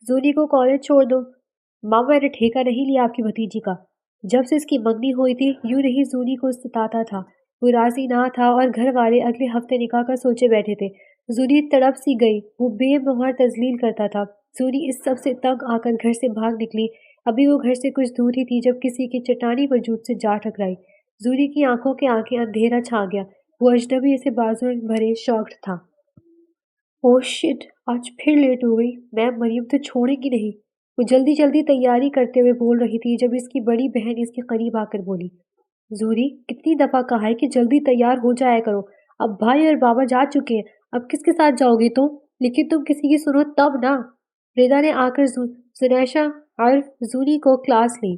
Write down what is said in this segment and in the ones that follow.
زونی کو کالج چھوڑ دو۔ ماں میں نے ٹھیکہ نہیں لیا آپ کی بھتیجی کا۔ جب سے اس کی منگنی ہوئی تھی یوں نہیں زونی کو ستاتا تھا۔ وہ راضی نہ تھا اور گھر والے اگلے ہفتے نکاح کا سوچے بیٹھے تھے۔ زونی تڑپ سی گئی، وہ بے مہر تذلیل کرتا تھا۔ زونی اس سب سے تنگ آ کر گھر سے بھاگ نکلی۔ ابھی وہ گھر سے کچھ دور ہی تھی جب کسی کے چٹانی وجود سے جا ٹکرائی۔ زونی کی آنکھوں کے آگے اندھیرا چھا گیا۔ وہ اجنبی سے بازو بھرے شاکڈ تھا۔ اوہ شٹ، آج پھر لیٹ ہو گئی۔ میم مریم تو چھوڑے گی نہیں۔ وہ جلدی جلدی تیاری کرتے ہوئے بول رہی تھی جب اس کی بڑی بہن اس کے قریب آ کر بولی، زوری کتنی دفعہ کہا ہے کہ جلدی تیار ہو جایا کرو۔ اب بھائی اور بابا جا چکے ہیں، اب کس کے ساتھ جاؤ گے تم؟ لیکن تم کسی کی سنو تب نا۔ ردا نے آ کر زنیشہ عرف زونی کو کلاس لی،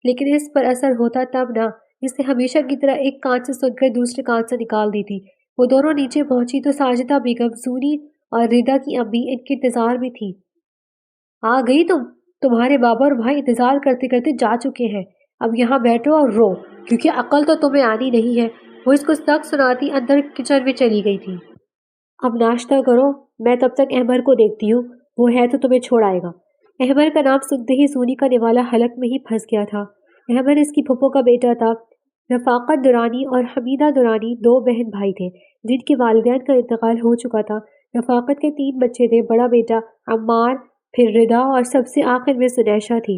لیکن اس پر اثر ہوتا تب نہ۔ اس نے ہمیشہ کی طرح ایک کان سے سن کر دوسرے کان سے نکال دی تھی۔ وہ دونوں نیچے پہنچی تو ساجدہ بیگم، زونی اور ردا کی امی ان کے انتظار میں تھی۔ آ گئی تم؟ تمہارے بابا اور بھائی انتظار کرتے کرتے جا چکے ہیں۔ اب یہاں بیٹھو اور رو، کیونکہ عقل تو تمہیں آنی نہیں ہے۔ وہ اس کو سبق سناتی اندر کچن میں چلی گئی تھی۔ اب ناشتہ کرو، میں تب تک احمر کو دیکھتی ہوں، وہ ہے تو تمہیں چھوڑ آئے گا۔ احمر کا نام سنتے ہی زونی کا نوالا حلق میں ہی پھنس گیا تھا۔ احمر اس کی پھپھو کا بیٹا تھا۔ رفاقت دورانی اور حمیدہ دورانی دو بہن بھائی تھے جن کے والدین کا انتقال ہو چکا تھا۔ رفاقت کے 3 بچے تھے، بڑا بیٹا عمار، پھر ردا اور سب سے آخر میں سنیشہ تھی۔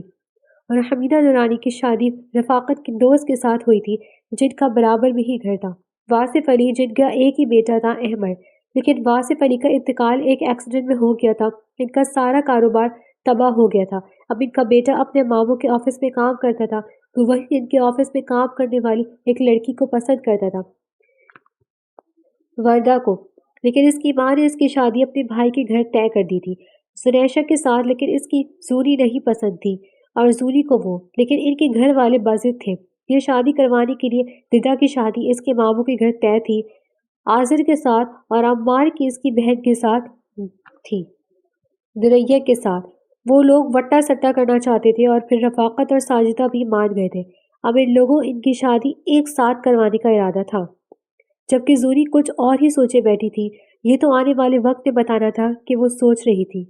اور حمیدہ دورانی کی شادی رفاقت کے دوست کے ساتھ ہوئی تھی جن کا برابر میں ہی گھر تھا، واصف علی، جن کا ایک ہی بیٹا تھا احمر۔ لیکن واصف علی کا انتقال ایک ایکسیڈنٹ میں ہو گیا تھا۔ ان کا سارا کاروبار تباہ ہو گیا تھا۔ اب ان کا بیٹا اپنے ماموں کے آفس میں کام کرتا تھا، تو وہی ان کے آفس میں کام کرنے والی ایک لڑکی کو پسند کرتا تھا، وردہ کو۔ لیکن اس کی ماں نے اس کی شادی اپنے بھائی کے گھر طے کر دی تھی، سنیشا کے ساتھ، لیکن اس کی زونی نہیں پسند تھی اور زونی کو وہ، لیکن ان کے گھر والے باضد تھے۔ یہ شادی کروانے کے لیے ردا کی شادی اس کے ماموں کے گھر طے تھی، آذر کے ساتھ، اور عمار کی اس کی بہن کے ساتھ تھی، دریا کے ساتھ۔ وہ لوگ وٹا سٹا کرنا چاہتے تھے اور پھر رفاقت اور ساجدہ بھی مان گئے تھے۔ اب ان لوگوں ان کی شادی ایک ساتھ کروانے کا ارادہ تھا، جبکہ زونی کچھ اور ہی سوچے بیٹھی تھی۔ یہ تو آنے والے وقت میں بتانا تھا کہ وہ سوچ رہی تھی۔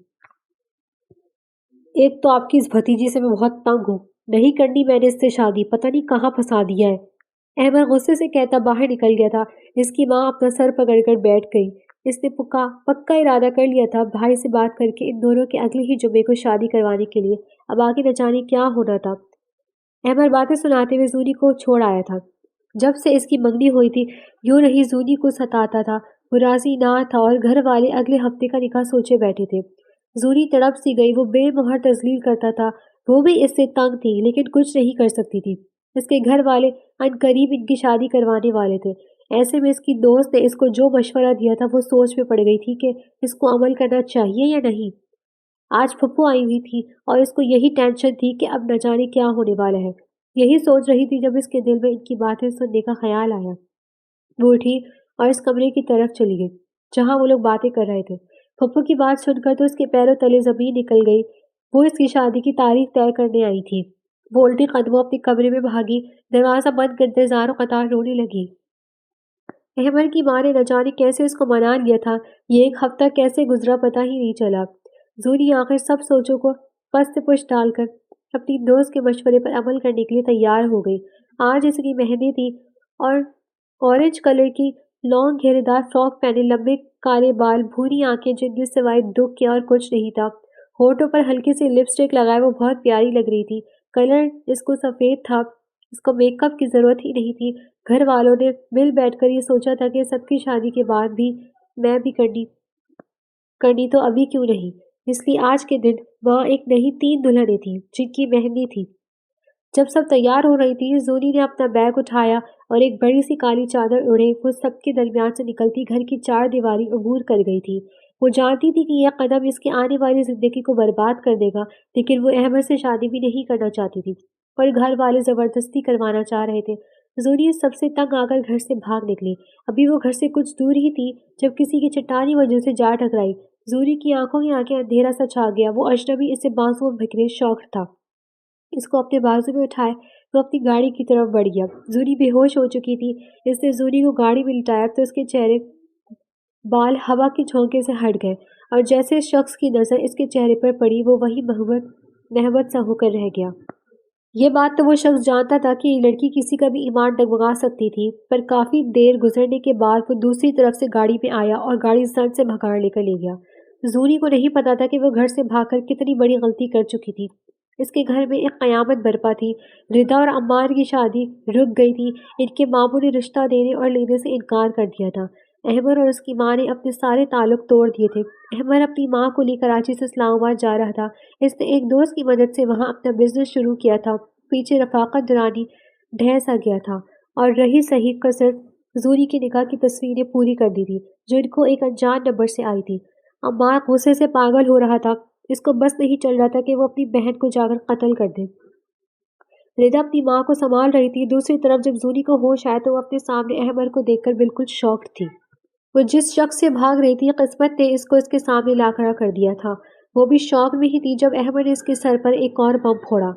ایک تو آپ کی اس بھتیجی سے میں بہت تنگ ہوں، نہیں کرنی میں نے اس سے شادی، پتہ نہیں کہاں پھنسا دیا ہے۔ احمد غصے سے کہتا باہر نکل گیا تھا۔ اس کی ماں اپنا سر پکڑ کر بیٹھ گئی۔ اس نے پکا ارادہ کر لیا تھا بھائی سے بات کر کے ان دونوں کے اگلے ہی جمعے کو شادی کروانے کے لیے۔ اب آگے نہ جانے کیا ہونا تھا۔ احمد باتیں سناتے ہوئے زونی کو چھوڑ آیا تھا۔ جب سے اس کی منگنی ہوئی تھی یوں نہیں زونی کو ستاتا تھا۔ وہ راضی نہ تھا اور گھر والے اگلے ہفتے کا نکاح سوچے بیٹھے تھے۔ زونی تڑپ سی گئی، وہ بے مہر تذلیل کرتا تھا۔ وہ بھی اس سے تنگ تھی لیکن کچھ نہیں کر سکتی تھی۔ اس کے گھر والے عنقریب ان کی شادی کروانے والے تھے۔ ایسے میں اس کی دوست نے اس کو جو مشورہ دیا تھا وہ سوچ میں پڑ گئی تھی کہ اس کو عمل کرنا چاہیے یا نہیں۔ آج پھپھو آئی ہوئی تھی اور اس کو یہی ٹینشن تھی کہ اب نہ جانے کیا ہونے والا ہے۔ یہی سوچ رہی تھی جب اس کے دل میں ان کی باتیں سننے کا خیال آیا۔ وہ اٹھی اور اس کمرے کی طرف چلی گئی جہاں وہ لوگ باتیں کر رہے تھے۔ پھپھو کی بات سن کر تو اس کے پیروں تلے زمین نکل گئی۔ وہ اس کی شادی کی تاریخ طے کرنے آئی تھی۔ وہ الٹی قدموں اپنے کمرے میں بھاگی، دروازہ بند کرتے زار و قطار رونے لگی۔ احمد کی ماں نے نہ جانے کیسے اس کو منا لیا تھا۔ یہ ایک ہفتہ کیسے گزرا پتہ ہی نہیں چلا۔ زونی آخر سب سوچوں کو پست پشت ڈال کر اپنی دوست کے مشورے پر عمل کرنے کے لیے تیار ہو گئی۔ آج اتنی مہندی تھی اور اورنج کلر کی لانگ گھیرے دار فراک پہنے، لمبے کالے بال، بھوری آنکھیں جن میں سوائے دکھ کے اور کچھ نہیں تھا۔ ہونٹوں پر ہلکی سی لپسٹک لگائے وہ بہت پیاری لگ رہی تھی۔ کلر اس کو سفید تھا، اس کو میک اپ کی ضرورت ہی نہیں تھی۔ گھر والوں نے مل بیٹھ کر یہ سوچا تھا کہ سب کی شادی کے بعد بھی میں بھی کرنی تو ابھی کیوں نہیں، اس لیے آج کے دن وہاں ایک نہیں 3 دلہنیں تھیں جن کی مہندی تھی۔ جب سب تیار ہو رہی تھی زونی نے اپنا بیگ اٹھایا اور ایک بڑی سی کالی چادر اڑے وہ سب کے درمیان سے نکلتی گھر کی 4 دیواری عبور کر گئی تھی۔ وہ جانتی تھی کہ یہ قدم اس کے آنے والی زندگی کو برباد کر دے گا، لیکن وہ احمد سے شادی بھی نہیں کرنا چاہتی تھی اور گھر والے زبردستی کروانا چاہ رہے تھے۔ زونی سب سے تنگ آ کر گھر سے بھاگ نکلی۔ ابھی وہ گھر سے کچھ دور ہی تھی جب کسی کی چٹانی وجہ سے جا ٹکرائی۔ زونی کی آنکھوں کے آگے اندھیرا سا چھا گیا۔ وہ اجنبی اس سے بازو بکھرے شاکڈ تھا۔ اس کو اپنے بازو میں اٹھائے وہ اپنی گاڑی کی طرف بڑھ گیا۔ زونی بے ہوش ہو چکی تھی۔ اس نے زونی کو گاڑی میں لٹایا تو اس کے چہرے بال ہوا کے جھونکے سے ہٹ گئے اور جیسے اس شخص کی نظر اس کے چہرے پر پڑی وہ وہی محبت سا ہو کر رہ گیا۔ یہ بات تو وہ شخص جانتا تھا کہ یہ لڑکی کسی کا بھی ایمان ڈگمگا سکتی تھی، پر کافی دیر گزرنے کے بعد وہ دوسری طرف سے گاڑی میں آیا اور گاڑی سڑک سے بھگاڑ لے کر لے گیا۔ زوری کو نہیں پتا تھا کہ وہ گھر سے بھاگ کر کتنی بڑی غلطی کر چکی تھی۔ اس کے گھر میں ایک قیامت برپا تھی۔ ردا اور عمار کی شادی رک گئی تھی۔ ان کے ماموں نے رشتہ دینے اور لینے سے انکار کر دیا تھا۔ احمد اور اس کی ماں نے اپنے سارے تعلق توڑ دیے تھے۔ احمد اپنی ماں کو لے کراچی سے اسلام آباد جا رہا تھا۔ اس نے ایک دوست کی مدد سے وہاں اپنا بزنس شروع کیا تھا۔ پیچھے رفاقت دورانی ڈھہ سا گیا تھا اور رہی صحیح کسر زوری کے نکاح کی تصویریں پوری کر دی تھی جو ان کو ایک انجان نمبر سے آئی تھی۔ عمار غصے سے پاگل ہو رہا تھا۔ اس کو بس نہیں چل رہا تھا کہ وہ اپنی بہن کو جا کر قتل کر دے۔ ردا اپنی ماں کو سنبھال رہی تھی۔ دوسری طرف جب زوری کو ہوش آیا تو وہ اپنے سامنے احمد کو دیکھ کر بالکل شاکڈ تھی۔ وہ جس شخص سے بھاگ رہی تھی قسمت نے اس کو اس کے سامنے لا کھڑا کر دیا تھا۔ وہ بھی شوق میں ہی تھی جب احمد نے اس کے سر پر ایک اور بم پھوڑا۔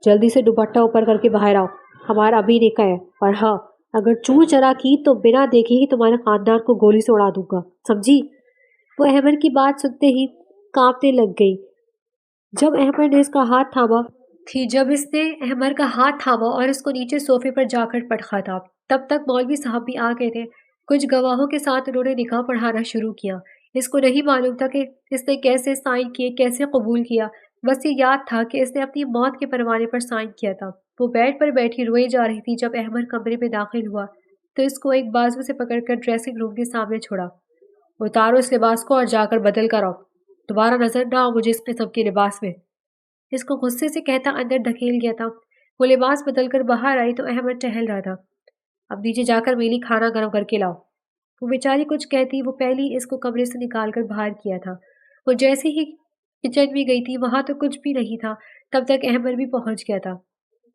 جلدی سے دوپٹہ اوپر کر کے باہر آؤ، ہمارا ابھی نکاح ہے، اور ہاں اگر چوں چرا کی تو بنا دیکھے ہی تمہارے خاندان کو گولی سے اڑا دوں گا، سمجھی؟ وہ احمد کی بات سنتے ہی کانپنے لگ گئی۔ جب احمد نے اس کا ہاتھ تھاما اور اس کو نیچے صوفے پر جا کر پٹخا تھا، تب تک مولوی صاحب بھی آ گئے تھے۔ کچھ گواہوں کے ساتھ انہوں نے نکاح پڑھانا شروع کیا۔ اس کو نہیں معلوم تھا کہ اس نے کیسے سائن کیے، کیسے قبول کیا، بس یہ یاد تھا کہ اس نے اپنی موت کے پروانے پر سائن کیا تھا۔ وہ بیڈ پر بیٹھی روئے جا رہی تھی جب احمد کمرے میں داخل ہوا تو اس کو ایک بازو سے پکڑ کر ڈریسنگ روم کے سامنے چھوڑا۔ اتارو اس لباس کو اور جا کر بدل کر آؤ، دوبارہ نظر نہ آؤ مجھے اس قسم کے لباس میں۔ اس کو غصے سے کہتا اندر دھکیل گیا تھا۔ وہ لباس بدل کر باہر آئی تو احمد ٹہل رہا تھا۔ اب نیچے جا کر میری کھانا گرم کر کے لاؤ۔ وہ بیچاری کچھ کہتی وہ پہلی اس کو کمرے سے نکال کر باہر کیا تھا۔ وہ جیسے ہی کچن میں گئی تھی وہاں تو کچھ بھی نہیں تھا، تب تک احمد بھی پہنچ گیا تھا۔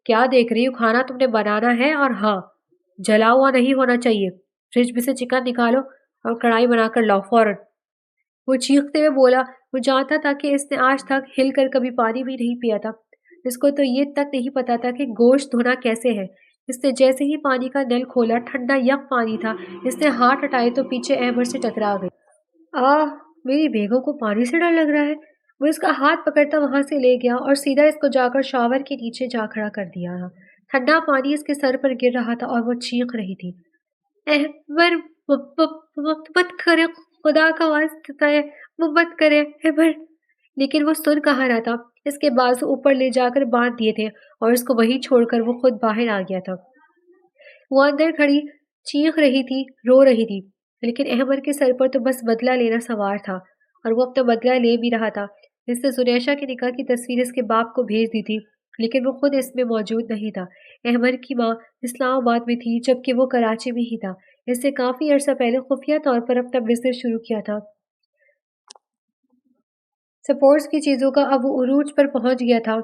کیا دیکھ رہی ہو، کھانا تم نے بنانا ہے، اور ہاں جلا ہوا نہیں ہونا چاہیے۔ فریج میں سے چکن نکالو اور کڑھائی بنا کر لاؤ فوراً۔ وہ چیختے ہوئے بولا۔ وہ جانتا تھا کہ اس نے آج تک ہل کر کبھی پانی بھی نہیں پیا تھا۔ اس کو تو یہ تک نہیں پتا تھا کہ گوشت دھونا کیسے ہے۔ اس نے جیسے ہی پانی کا نل کھولا ٹھنڈا یک پانی تھا۔ اس نے ہاتھ ہٹائے تو پیچھے احمد سے ٹکرا گئی۔ میری بیگم کو پانی سے ڈر لگ رہا ہے۔ وہ اس کا ہاتھ پکڑتا وہاں سے لے گیا اور سیدھا اس کو جا کر شاور کے نیچے جا کھڑا کر دیا۔ ٹھنڈا پانی اس کے سر پر گر رہا تھا اور وہ چیخ رہی تھی، احمد مت کرے، خدا کا واسطہ ہے، وہ مت کرے احمد۔ لیکن وہ سن کہاں رہا تھا۔ اس کے بازو اوپر لے جا کر باندھ دیے تھے اور اس کو وہیں چھوڑ کر وہ خود باہر آ گیا تھا۔ وہ اندر کھڑی چیخ رہی تھی، رو رہی تھی، لیکن احمد کے سر پر تو بس بدلہ لینا سوار تھا اور وہ اپنا بدلہ لے بھی رہا تھا۔ اس نے زنیشہ کے نکاح کی تصویر اس کے باپ کو بھیج دی تھی، لیکن وہ خود اس میں موجود نہیں تھا۔ احمد کی ماں اسلام آباد میں تھی جبکہ وہ کراچی میں ہی تھا۔ اس نے کافی عرصہ پہلے خفیہ طور پر اپنا بزنس شروع کیا تھا۔ سپورٹس کی چیزوں کا اب وہ عروج پر پہنچ گیا تھا۔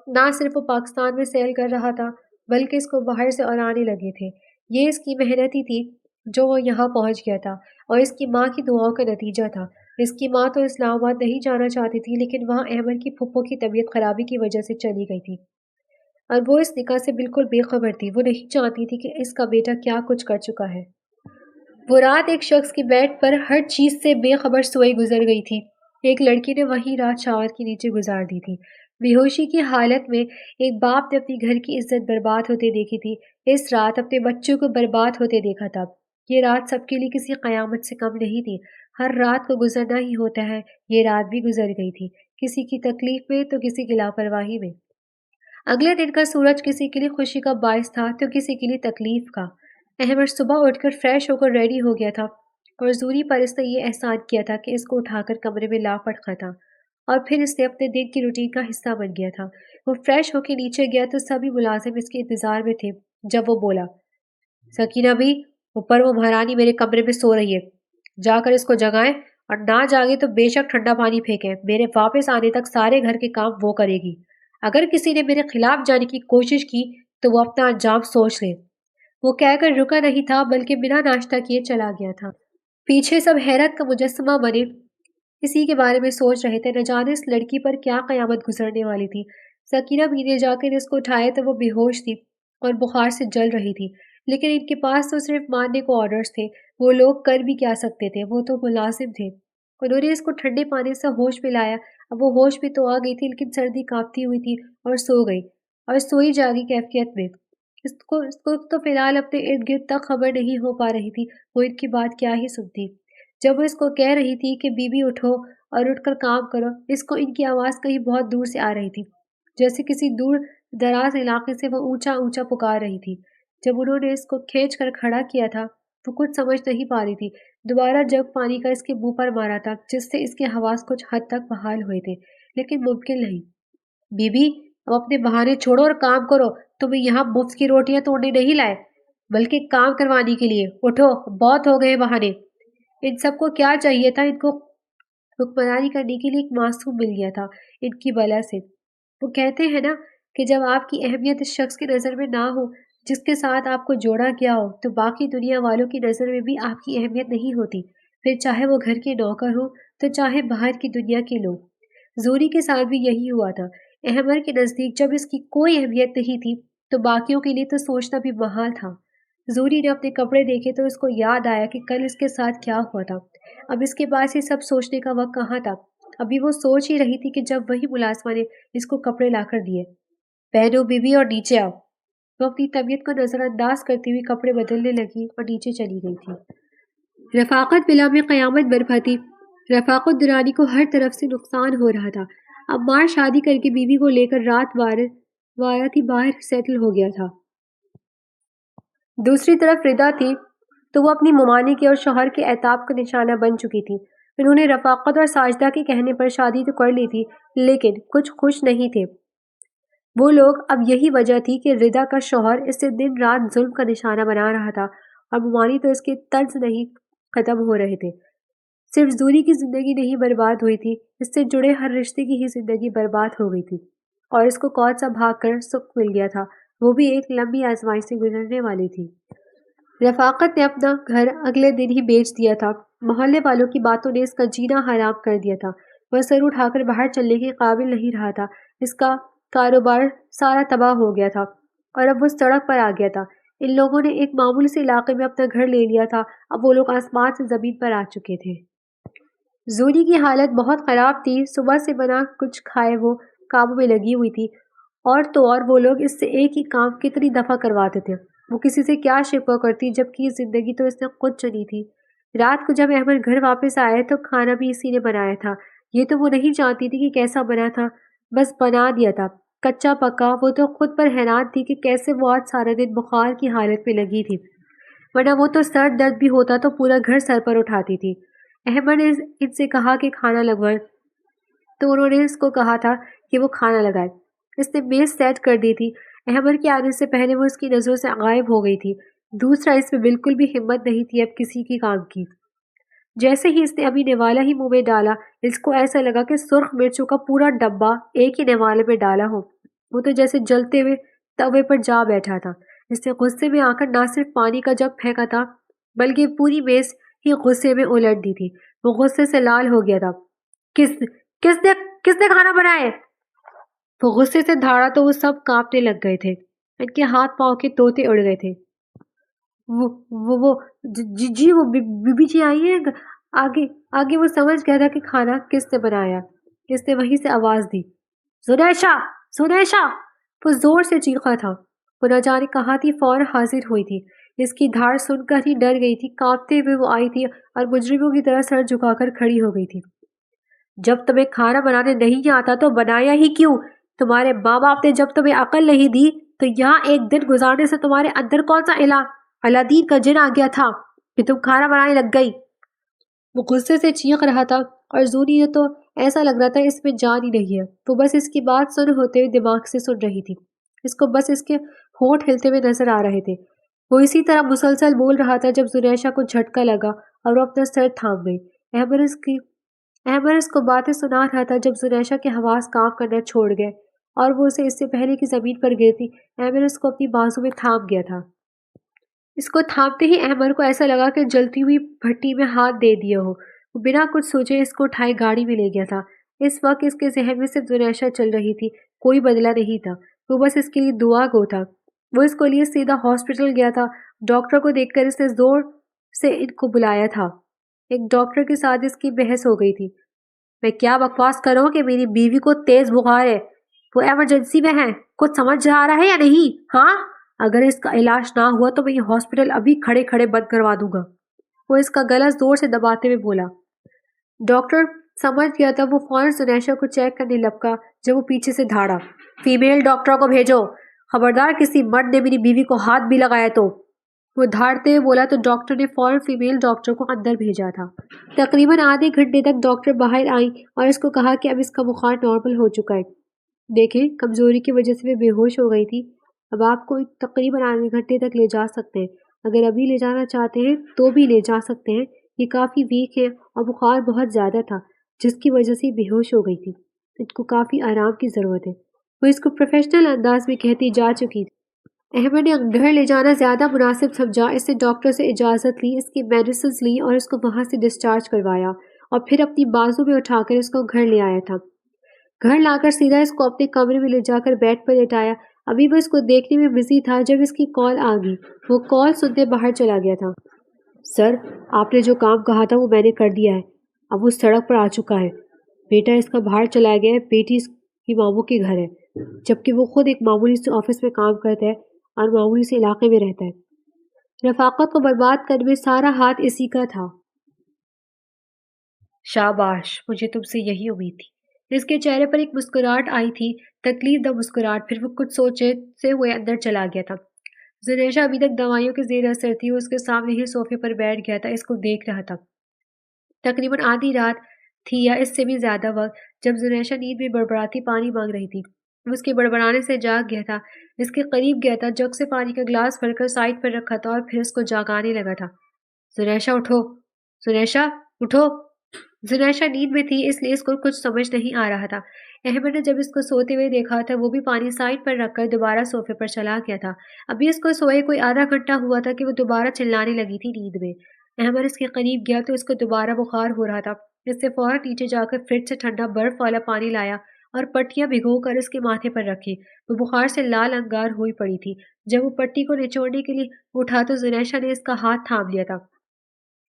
نہ صرف وہ پاکستان میں سیل کر رہا تھا بلکہ اس کو باہر سے اور آنے لگے تھے۔ یہ اس کی محنت ہی تھی جو وہ یہاں پہنچ گیا تھا اور اس کی ماں کی دعاؤں کا نتیجہ تھا۔ اس کی ماں تو اسلام آباد نہیں جانا چاہتی تھی، لیکن وہاں احمد کی پھپھو کی طبیعت خرابی کی وجہ سے چلی گئی تھی اور وہ اس نکاح سے بالکل بے خبر تھی۔ وہ نہیں جانتی تھی کہ اس کا بیٹا کیا کچھ کر چکا ہے۔ وہ رات ایک شخص کی بیڈ پر ہر چیز سے بے خبر سوئی گزر گئی تھی۔ ایک لڑکی نے وہی رات شاور کے نیچے گزار دی تھی۔ بے ہوشی کی حالت میں ایک باپ نے اپنی گھر کی عزت برباد ہوتے دیکھی تھی۔ اس رات اپنے بچوں کو برباد ہوتے دیکھا تھا۔ یہ رات سب کے لیے کسی قیامت سے کم نہیں تھی۔ ہر رات کو گزرنا ہی ہوتا ہے۔ یہ رات بھی گزر گئی تھی، کسی کی تکلیف میں تو کسی کی لاپرواہی میں۔ اگلے دن کا سورج کسی کے لیے خوشی کا باعث تھا تو کسی کے لیے تکلیف کا۔ احمد صبح اٹھ کر فریش ہو کر ریڈی ہو گیا تھا اور زوری پر اس نے یہ احسان کیا تھا کہ اس کو اٹھا کر کمرے میں لا پٹکا تھا اور پھر اس نے اپنے دن کی روٹین کا حصہ بن گیا تھا۔ وہ فریش ہو کے نیچے گیا تو سبھی ملازم اس کے انتظار میں تھے۔ جب وہ بولا، سکینہ بھی اوپر وہ مہارانی میرے کمرے میں سو رہی ہے، جا کر اس کو جگائیں، اور نہ جاگے تو بے شک ٹھنڈا پانی پھینکیں، میرے واپس آنے تک سارے گھر کے کام وہ کرے گی۔ اگر کسی نے میرے خلاف جانے کی کوشش کی تو وہ اپنا انجام سوچ لے۔ وہ کہہ کر رکا نہیں تھا بلکہ بنا ناشتہ کیے چلا گیا تھا۔ پیچھے سب حیرت کا مجسمہ بنے اسی کے بارے میں سوچ رہے تھے، نہ جانے اس لڑکی پر کیا قیامت گزرنے والی تھی۔ سکینہ بھی نے جا کر اس کو اٹھایا تو وہ بے ہوش تھی اور بخار سے جل رہی تھی، لیکن ان کے پاس تو صرف ماننے کو آرڈرز تھے۔ وہ لوگ کر بھی کیا سکتے تھے، وہ تو ملازم تھے۔ انہوں نے اس کو ٹھنڈے پانی سے ہوش میں لایا۔ اب وہ ہوش میں تو آ گئی تھی لیکن سردی کانپتی ہوئی تھی اور سو گئی، اور سوئی جاگی کیفیت میں۔ اس کو تو فی الحال اپنے ارد گرد تک خبر نہیں ہو پا رہی تھی، وہ ان کی بات کیا ہی سنتی۔ جب وہ اس کو کہہ رہی تھی کہ بی بی اٹھو اور اٹھ کر کام کرو، اس کو ان کی آواز کہیں بہت دور سے آ رہی تھی، جیسے کسی دور دراز علاقے سے وہ اونچا اونچا پکار رہی تھی۔ جب انہوں نے اس کو کھینچ کر کھڑا کیا تھا وہ کچھ سمجھ نہیں پا رہی تھی۔ دوبارہ جگ پانی کا اس کے منہ پر مارا تھا جس سے اس کے حواس کچھ حد تک بحال ہوئے تھے، لیکن ممکن نہیں۔ بی بی اب اپنے بہانے چھوڑو اور کام کرو، تمہیں یہاں مفت کی روٹیاں توڑنے نہیں لائے بلکہ کام کروانے کے لیے۔ اٹھو، بہت ہو گئے بہانے۔ ان سب کو کیا چاہیے تھا؟ ان کو حکمرانی کرنے کے لیے ایک معصوم مل گیا تھا ان کی بلا سے۔ وہ کہتے ہیں نا کہ جب آپ کی اہمیت اس شخص کی نظر میں نہ ہو جس کے ساتھ آپ کو جوڑا گیا ہو تو باقی دنیا والوں کی نظر میں بھی آپ کی اہمیت نہیں ہوتی، پھر چاہے وہ گھر کے نوکر ہو تو چاہے باہر کی دنیا کے لوگ۔ زوری کے ساتھ بھی یہی ہوا تھا۔ احمر کے نزدیک جب اس کی کوئی اہمیت نہیں تھی تو باقیوں کے لیے تو سوچنا بھی محال تھا۔ زوری نے اپنے کپڑے دیکھے تو اس کو یاد آیا کہ کل اس کے ساتھ کیا ہوا تھا۔ اب اس کے پاس یہ سب سوچنے کا وقت کہاں تھا؟ ابھی وہ سوچ ہی رہی تھی کہ جب وہی ملازمہ نے اس کو کپڑے لا کر دیے۔ پہنو بی بی اور نیچے آؤ۔ وہ اپنی طبیعت کو نظر انداز کرتی ہوئی کپڑے بدلنے لگی اور نیچے چلی گئی تھی۔ رفاقت بلا میں قیامت برپا تھی۔ رفاقت درانی کو ہر طرف سے نقصان ہو رہا تھا۔ عمار شادی کر کے بیوی کو لے کر رات وارتی باہر سیٹل ہو گیا تھا۔ دوسری طرف ردا تھی تو وہ اپنی ممانعت اور شوہر کے عتاب کا نشانہ بن چکی تھی۔ انہوں نے رفاقت اور ساجدہ کے کہنے پر شادی تو کر لی تھی لیکن کچھ خوش نہیں تھے وہ لوگ۔ اب یہی وجہ تھی کہ ردا کا شوہر اس سے دن رات ظلم کا نشانہ بنا رہا تھا اور ممانعت تو اس کے طنز نہیں ختم ہو رہے تھے۔ صرف زوری کی زندگی نہیں برباد ہوئی تھی، اس سے جڑے ہر رشتے کی ہی زندگی برباد ہو گئی تھی، اور اس کو کون سا بھاگ کر سکھ مل گیا تھا، وہ بھی ایک لمبی آزمائش سے گزرنے والی تھی۔ رفاقت نے اپنا گھر اگلے دن ہی بیچ دیا تھا۔ محلے والوں کی باتوں نے اس کا جینا حرام کر دیا تھا۔ وہ سر اٹھا کر باہر چلنے کے قابل نہیں رہا تھا۔ اس کا کاروبار سارا تباہ ہو گیا تھا اور اب وہ سڑک پر آ گیا تھا۔ ان لوگوں نے ایک معمولی سے علاقے میں اپنا گھر لے لیا تھا، اب وہ لوگ آسمان سے زمین پر آ چکے تھے۔ زوری کی حالت بہت خراب تھی۔ صبح سے بنا کچھ کھائے وہ کاموں میں لگی ہوئی تھی، اور تو اور وہ لوگ اس سے ایک ہی کام کتنی دفعہ کرواتے تھے۔ وہ کسی سے کیا شکوہ کرتی جبکہ یہ زندگی تو اس نے خود چنی تھی۔ رات کو جب احمد گھر واپس آئے تو کھانا بھی اسی نے بنایا تھا۔ یہ تو وہ نہیں جانتی تھی کہ کیسا بنا تھا، بس بنا دیا تھا کچا پکا۔ وہ تو خود پر حیران تھی کہ کیسے وہ آج سارا دن بخار کی حالت میں لگی تھی، ورنہ وہ تو سر درد بھی ہوتا تو پورا گھر سر پر اٹھاتی تھی۔ احمد نے ان سے کہا کہ کھانا لگوائیں تو انہوں نے اس کو کہا تھا کہ وہ کھانا لگائے۔ اس نے میز سیٹ کر دی تھی۔ احمد کے آنے سے پہلے وہ اس کی نظروں سے غائب ہو گئی تھی۔ دوسرا، اس میں بالکل بھی ہمت نہیں تھی اب کسی کی کام کی۔ جیسے ہی اس نے ابھی نوالا ہی منہ میں ڈالا، اس کو ایسا لگا کہ سرخ مرچوں کا پورا ڈبہ ایک ہی نوالے میں ڈالا ہو۔ وہ تو جیسے جلتے ہوئے توے پر جا بیٹھا تھا۔ اس نے غصے میں آ کر نہ صرف پانی کا جگ پھینکا تھا بلکہ پوری میز ہی غصے میں الٹ دی تھی۔ وہ غصے سے لال ہو گیا تھا۔ کس نے کھانا بنایا ہے؟ وہ غصے سے دھاڑا تو وہ سب کانپنے لگ گئے تھے۔ ان کے ہاتھ پاؤں کے طوطے اڑ گئے تھے۔ وہ جی وہ بی بی جی آئی ہیں۔ آگے وہ سمجھ گیا تھا کہ کھانا کس نے بنایا۔ اس نے وہیں سے آواز دی، زنیشا! وہ زور سے چیخا تھا۔ وہ نہ جانے کہاں تھی، فوراً حاضر ہوئی تھی۔ اس کی دھاڑ سن کر ہی ڈر گئی تھی۔ کانپتے ہوئے وہ آئی تھی اور مجرموں کی طرح سر جھکا کر کھڑی ہو گئی تھی۔ جب تمہیں کھانا بنانے نہیں آتا تو بنایا ہی کیوں؟ تمہارے ماں باپ نے جب تمہیں عقل نہیں دی تو یہاں ایک دن گزارنے سے تمہارے اندر کون سا الادین کا جن آ گیا تھا کہ تم کھانا بنانے لگ گئی؟ وہ غصے سے چیخ رہا تھا اور زوری نے تو ایسا لگ رہا تھا اس میں جان ہی نہیں ہے۔ وہ بس اس کی بات سن ہوتے ہوئے دماغ سے سن رہی تھی۔ اس کو بس اس کے ہونٹ ہلتے ہوئے نظر آ رہے تھے۔ وہ اسی طرح مسلسل بول رہا تھا جب زنیشا کو جھٹکا لگا اور وہ اپنا سر تھام گئی۔ احمد اس کو باتیں سنا رہا تھا جب زنیشا کے حواس کام کرنا چھوڑ گئے اور وہ اسے اس سے پہلے کہ زمین پر گرتی، احمد اس کو اپنی بازو میں تھام گیا تھا۔ اس کو تھامتے ہی احمد کو ایسا لگا کہ جلتی ہوئی بھٹی میں ہاتھ دے دیا ہو۔ وہ بنا کچھ سوچے اس کو اٹھائے گاڑی میں لے گیا تھا۔ اس وقت اس کے ذہن میں صرف زنیشا چل رہی تھی، کوئی بدلہ نہیں تھا۔ وہ بس اس کے لیے دعا گو تھا۔ وہ اس کو لیے سیدھا ہاسپٹل گیا تھا۔ ڈاکٹر کو دیکھ کر اس نے زور سے ان کو بلایا تھا۔ ایک ڈاکٹر کے ساتھ اس کی بحث ہو گئی تھی۔ میں کیا بکواس کر رہا ہوں کہ میری بیوی کو تیز بخار ہے، وہ ایمرجنسی میں ہے، کچھ سمجھ آ رہا ہے یا نہیں؟ ہاں، اگر اس کا علاج نہ ہوا تو میں یہ ہاسپٹل ابھی کھڑے کھڑے بند کروا دوں گا۔ وہ اس کا گلا زور سے دباتے ہوئے بولا۔ ڈاکٹر سمجھ گیا تھا، وہ فوراً سنیشا کو چیک کرنے لپکا جب وہ پیچھے سے دھاڑا۔ فیمیل ڈاکٹر کو بھیجو، خبردار کسی مرد نے میری بیوی کو ہاتھ بھی لگایا تو۔ وہ دھاڑتے ہوئے بولا تو ڈاکٹر نے فوراً فیمیل ڈاکٹر کو اندر بھیجا تھا۔ تقریباً آدھے گھنٹے تک ڈاکٹر باہر آئیں اور اس کو کہا کہ اب اس کا بخار نارمل ہو چکا ہے۔ دیکھیں، کمزوری کی وجہ سے وہ بے ہوش ہو گئی تھی۔ اب آپ کو تقریباً آدھے گھنٹے تک لے جا سکتے ہیں، اگر ابھی لے جانا چاہتے ہیں تو بھی لے جا سکتے ہیں۔ یہ کافی ویک ہے اور بخار بہت زیادہ تھا جس کی وجہ سے بے ہوش ہو گئی تھی۔ ان کو کافی آرام کی ضرورت ہے، وہ اس کو پروفیشنل انداز میں کہتی جا چکی تھی۔ احمد نے گھر لے جانا زیادہ مناسب سمجھا۔ اس نے ڈاکٹر سے اجازت لی، اس کی میڈیسنز لی اور اس کو وہاں سے ڈسچارج کروایا اور پھر اپنی بازو میں اٹھا کر اس کو گھر لے آیا تھا۔ گھر لا کر سیدھا اس کو اپنے کمرے میں لے جا کر بیڈ پر لٹایا۔ ابھی وہ اس کو دیکھنے میں بزی تھا جب اس کی کال آ گئی۔ وہ کال سنتے باہر چلا گیا تھا۔ سر، آپ نے جو کام کہا تھا وہ میں نے کر دیا ہے، اب وہ سڑک پر آ چکا ہے۔ بیٹا اس کا باہر چلا گیا ہے، بیٹی اس کی ماموں کے گھر ہے، جبکہ وہ خود ایک معمولی سے آفس میں کام کرتا ہے اور معمولی سے علاقے میں رہتا ہے۔ رفاقت کو برباد کرنے میں سارا ہاتھ اسی کا تھا۔ شاباش، مجھے تم سے یہی امید تھی۔ اس کے چہرے پر ایک مسکراہٹ آئی تھی، تکلیف دہ مسکراہٹ۔ پھر وہ کچھ سوچتے ہوئے اندر چلا گیا تھا۔ زنیشا ابھی تک دوائیوں کے زیر اثر تھی، وہ اس کے سامنے ہی صوفے پر بیٹھ گیا تھا، اس کو دیکھ رہا تھا۔ تقریباً آدھی رات تھی یا اس سے بھی زیادہ وقت جب زنیشا نیند میں بڑبڑاتی پانی مانگ رہی تھی۔ وہ اس کے بڑبڑانے سے جاگ گیا تھا، اس کے قریب گیا تھا، جگ سے پانی کا گلاس بھر کر سائڈ پر رکھا تھا اور پھر اس کو جاگانے لگا تھا۔ زنیشا اٹھو، زنیشا اٹھو۔ زنیشا نیند میں تھی، اس لیے اس کو کچھ سمجھ نہیں آ رہا تھا۔ احمد نے جب اس کو سوتے ہوئے دیکھا تھا، وہ بھی پانی سائڈ پر رکھ کر دوبارہ صوفے پر چلا گیا تھا۔ ابھی اس کو سوئے کوئی آدھا گھنٹہ ہوا تھا کہ وہ دوبارہ چلانے لگی تھی نیند میں۔ احمد اس کے قریب گیا تو اس کو دوبارہ بخار ہو رہا تھا۔ اس نے فوراً نیچے جا کر فریج سے ٹھنڈا برف والا پانی لایا اور پٹیاں بھگو کر اس کے ماتھے پر رکھی۔ وہ بخار سے لال انگار ہوئی پڑی تھی۔ جب وہ پٹی کو نچوڑنے کے لیے اٹھا تو زنیشا نے اس کا ہاتھ تھام لیا تھا۔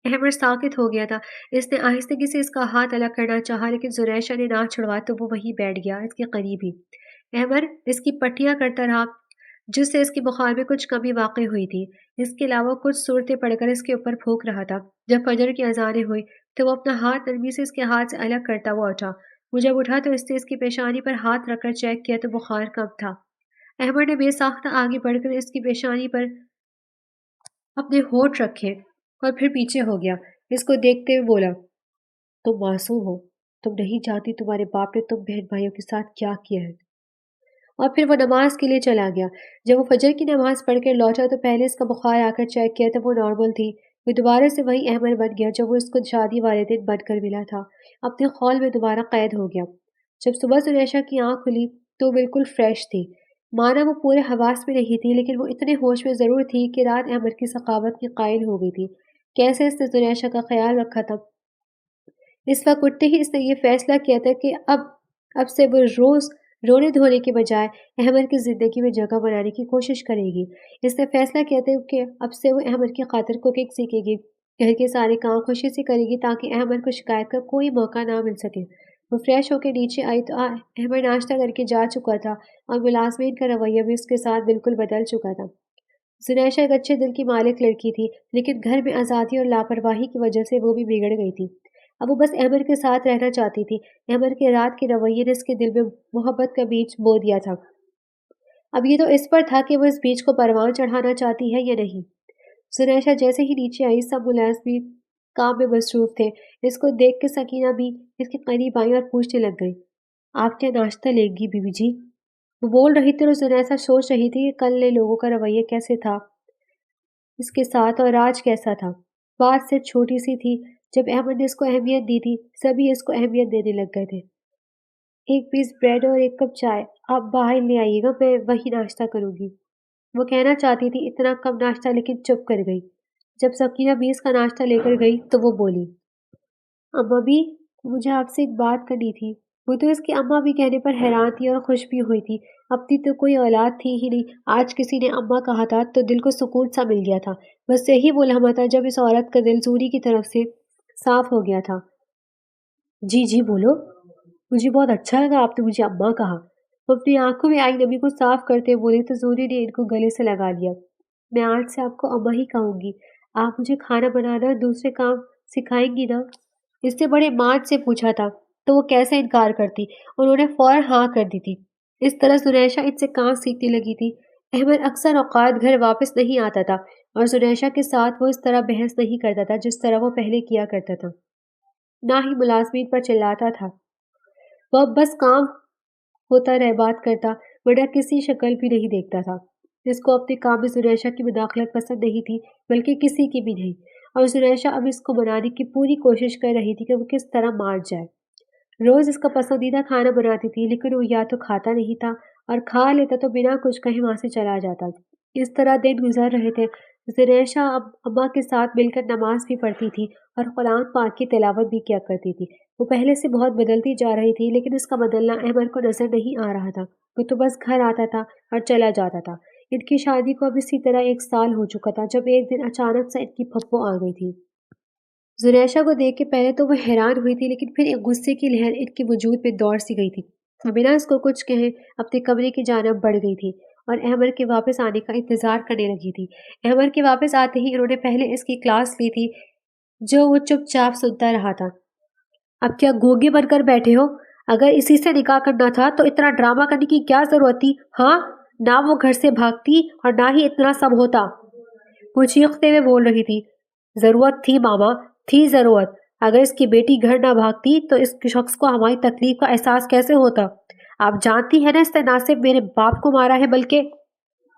احمد ساکت ہو گیا تھا۔ اس نے آہستگی سے اس کا ہاتھ الگ کرنا چاہا، لیکن زنیشا نے نہ چھڑوا تو وہ وہیں بیٹھ گیا، اس کے قریب ہی۔ احمد اس کی پٹیاں کرتا رہا، جس سے اس کی بخار میں کچھ کمی واقع ہوئی تھی۔ اس کے علاوہ کچھ صورتیں پڑھ کر اس کے اوپر پھونک رہا تھا۔ جب فجر کی اذانیں ہوئی تو وہ اپنا ہاتھ نرمی سے اس کے ہاتھ سے الگ کرتا ہوا اٹھا۔ وہ جب اٹھا تو اس نے اس کی پیشانی پر ہاتھ رکھ کر چیک کیا تو بخار کم تھا۔ احمد نے بے ساختہ آگے بڑھ کر اس کی پیشانی پر اپنے ہونٹ رکھے اور پھر پیچھے ہو گیا۔ اس کو دیکھتے ہوئے بولا، تم معصوم ہو، تم نہیں جانتی تمہارے باپ نے تم بہن بھائیوں کے ساتھ کیا کیا ہے۔ اور پھر وہ نماز کے لیے چلا گیا۔ جب وہ فجر کی نماز پڑھ کر لوٹا تو پہلے اس کا بخار آ کر چیک کیا تو وہ نارمل تھی۔ وہ دوبارہ سے وہی احمد بن گیا جب وہ اس کو شادی والے دن بن کر ملا تھا۔ اپنے خول میں دوبارہ قید ہو گیا۔ جب صبح زنیشا کی آنکھ کھلی تو وہ بالکل فریش تھی، مانا وہ پورے حواس میں نہیں تھی، لیکن وہ اتنے ہوش میں ضرور تھی کہ رات احمد کی سخاوت کی قائل ہو گئی تھی۔ کیسے اس نے زنیشا کا خیال رکھا تھا۔ اس وقت اٹھتے ہی اس نے یہ فیصلہ کیا تھا کہ اب سے وہ روز رونے دھونے کے بجائے احمد کی زندگی میں جگہ بنانے کی کوشش کرے گی۔ اس نے فیصلہ کیا تھا کہ اب سے وہ احمد کی خاطر کوکنگ سیکھے گی، گھر کے سارے کام خوشی سے کرے گی تاکہ احمد کو شکایت کا کوئی موقع نہ مل سکے۔ وہ فریش ہو کے نیچے آئی تو احمد ناشتہ کر کے جا چکا تھا اور ملازمین کا رویہ بھی اس کے ساتھ بالکل بدل چکا تھا۔ زنیشا ایک اچھے دل کی مالک لڑکی تھی، لیکن گھر میں آزادی اور لاپرواہی کی وجہ سے وہ بھی بگڑ گئی تھی۔ اب وہ بس احمد کے ساتھ رہنا چاہتی تھی۔ احمد کے رات کے رویے نے اس کے دل میں محبت کا بیج بو دیا تھا۔ اب یہ تو اس پر تھا کہ وہ اس بیج کو پروان چڑھانا چاہتی ہے یا نہیں۔ زنیشا جیسے ہی نیچے آئی، سب ملازمین کام میں مصروف تھے۔ اس کو دیکھ کے سکینہ بھی اس کے قریب آئی اور پوچھنے لگ گئی، آپ کیا ناشتہ لیں گی بی بی جی؟ وہ بول رہی تھی اور زنیشا سوچ رہی تھی کہ کل نے لوگوں کا رویہ کیسے تھا اس کے ساتھ اور آج کیسا تھا۔ بات صرف چھوٹی سی تھی، جب احمد نے اس کو اہمیت دی تھی سبھی اس کو اہمیت دینے لگ گئے تھے۔ ایک پیس بریڈ اور ایک کپ چائے آپ باہر لے آئیے گا، میں وہی ناشتہ کروں گی۔ وہ کہنا چاہتی تھی اتنا کم ناشتہ، لیکن چپ کر گئی۔ جب سکینہ بھی اس کا ناشتہ لے کر گئی تو وہ بولی، اماں بھی مجھے آپ سے ایک بات کرنی تھی۔ وہ تو اس کی اماں بھی کہنے پر حیران تھی اور خوش بھی ہوئی تھی۔ اپنی تو کوئی اولاد تھی ہی نہیں، آج کسی نے اماں کہا تھا تو دل کو سکون سا مل گیا تھا۔ بس یہی وہ لمحہ تھا جب اس عورت کا دل سوری کی طرف سے صاف ہو گیا تھا۔ جی جی بولو۔ مجھے بہت اچھا لگا آپ نے مجھے اماں کہا۔ وہ اپنی آنکھوں میں آئی نمی کو صاف کرتے بولی تو زوری نے ان کو گلے سے لگا لیا۔ میں آج سے آپ کو اماں ہی کہوں گی۔ آپ مجھے کھانا بنانا اور دوسرے کام سکھائیں گی نا؟ اس نے بڑے ماج سے پوچھا تھا تو وہ کیسے انکار کرتی، انہوں نے فوراً ہاں کر دی تھی۔ اس طرح زنیشہ ان سے کام سیکھنے لگی تھی۔ احمد اکثر اوقات گھر واپس نہیں آتا تھا اور زنیشہ کے ساتھ وہ اس طرح بحث نہیں کرتا تھا جس طرح وہ پہلے کیا کرتا تھا، نہ ہی ملازمین پر چلاتا تھا۔ وہ اب بس کام ہوتا رہ بات کرتا، ورنہ کسی شکل بھی نہیں دیکھتا تھا۔ اس کو اپنے کام میں زنیشہ کی مداخلت پسند نہیں تھی، بلکہ کسی کی بھی نہیں، اور زنیشہ اب اس کو منانے کی پوری کوشش کر رہی تھی کہ وہ کس طرح مان جائے۔ روز اس کا پسندیدہ کھانا بناتی تھی، لیکن وہ یا تو کھاتا نہیں تھا اور کھا لیتا تو بنا کچھ کہے وہاں سے چلا جاتا۔ اس طرح دن گزر رہے تھے۔ زنیشہ اب اماں کے ساتھ مل کر نماز بھی پڑھتی تھی اور قرآن پاک کی تلاوت بھی کیا کرتی تھی۔ وہ پہلے سے بہت بدلتی جا رہی تھی، لیکن اس کا بدلنا احمد کو نظر نہیں آ رہا تھا۔ وہ تو بس گھر آتا تھا اور چلا جاتا تھا۔ ان کی شادی کو اب اسی طرح 1 سال ہو چکا تھا جب ایک دن اچانک سے ان کی پھپھو آ گئی تھی۔ زنیشہ کو دیکھ کے پہلے تو وہ حیران ہوئی تھی، لیکن پھر ایک غصے کی لہر ان کے وجود میں دوڑ سی گئی تھی۔ بنا اس کو کچھ کہے اپنے کمرے کی جانب بڑھ گئی تھی اور احمد کے واپس آنے کا انتظار کرنے لگی تھی۔ احمد کے واپس آتے ہی انہوں نے پہلے اس کی کلاس لی تھی جو وہ چپ چاپ سنتا رہا تھا۔ اب کیا گونگے بن کر بیٹھے ہو؟ اگر اسی سے نکاح کرنا تھا تو اتنا ڈرامہ کرنے کی کیا ضرورت تھی؟ ہاں، نہ وہ گھر سے بھاگتی اور نہ ہی اتنا سب ہوتا۔ وہ چیختے ہوئے بول رہی تھی۔ ضرورت تھی ماما، تھی ضرورت۔ اگر اس کی بیٹی گھر نہ بھاگتی تو اس شخص کو ہماری تکلیف کا احساس کیسے ہوتا؟ آپ جانتی ہیں نا اس نے نہ صرف میرے باپ کو مارا ہے بلکہ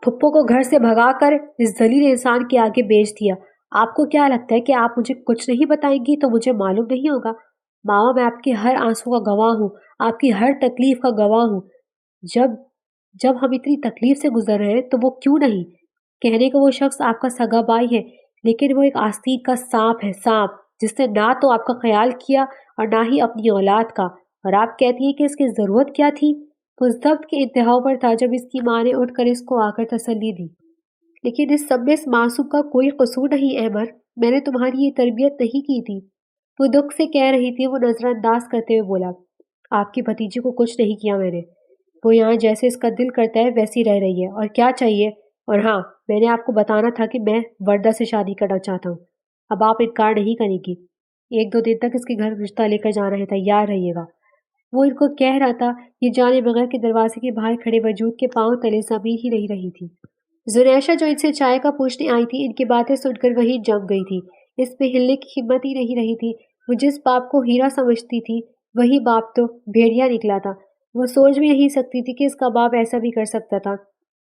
پھپھو کو گھر سے بھگا کر اس ذلیل انسان کے آگے بیچ دیا۔ آپ کو کیا لگتا ہے کہ آپ مجھے کچھ نہیں بتائیں گی تو مجھے معلوم نہیں ہوگا؟ ماما، میں آپ کے ہر آنسو کا گواہ ہوں، آپ کی ہر تکلیف کا گواہ ہوں۔ جب جب ہم اتنی تکلیف سے گزر رہے ہیں تو وہ کیوں نہیں؟ کہنے کو وہ شخص آپ کا سگا بھائی ہے، لیکن وہ ایک آستین کا سانپ ہے، سانپ جس نے نہ تو آپ کا خیال کیا اور نہ ہی اپنی اولاد کا۔ اور آپ کہتی ہیں کہ اس کی ضرورت کیا تھی؟ وہ ضبط کے انتہا پر تھا جب اس کی ماں نے اٹھ کر اس کو آ کر تسلی دی۔ لیکن اس سب میں اس معصوم کا کوئی قصور نہیں احمد، میں نے تمہاری یہ تربیت نہیں کی تھی۔ وہ دکھ سے کہہ رہی تھی۔ وہ نظر انداز کرتے ہوئے بولا، آپ کی بھتیجی کو کچھ نہیں کیا میں نے۔ وہ یہاں جیسے اس کا دل کرتا ہے ویسی رہ رہی ہے، اور کیا چاہیے؟ اور ہاں، میں نے آپ کو بتانا تھا کہ میں وردہ سے شادی کرنا چاہتا ہوں۔ اب آپ انکار نہیں کریں گی۔ 1-2 دن تک اس کے گھر رشتہ لے کر جانا ہے، تیار رہیے گا۔ وہ ان کو کہہ رہا تھا، یہ جانے بغیر کہ دروازے کے باہر کھڑے وجود کے پاؤں تلے زمین ہی نہیں رہی تھی۔ زنیشہ جو ان سے چائے کا پوچھنے آئی تھی، ان کی باتیں سن کر وہیں جم گئی تھی۔ اس میں ہلنے کی ہمت ہی نہیں رہی تھی۔ وہ جس باپ کو ہیرا سمجھتی تھی وہی باپ تو بھیڑیا نکلا تھا۔ وہ سوچ بھی نہیں سکتی تھی کہ اس کا باپ ایسا بھی کر سکتا تھا۔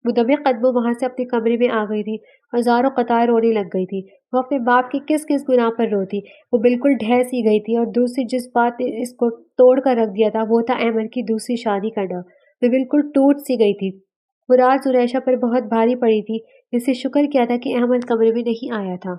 وہ دبے قدموں وہاں سے اپنے کمرے میں آ گئی تھی اور زاروں قطار رونے لگ گئی تھی۔ وہ اپنے باپ کی کس کس گناہ پر روتی۔ وہ بالکل ڈھہ سی گئی تھی، اور دوسری جس بات نے اس کو توڑ کر رکھ دیا تھا وہ تھا احمد کی دوسری شادی کرنا۔ وہ بالکل ٹوٹ سی گئی تھی۔ وہ رات زنیشہ پر بہت بھاری پڑی تھی۔ اس سے شکر کیا تھا کہ احمد کمرے میں نہیں آیا تھا۔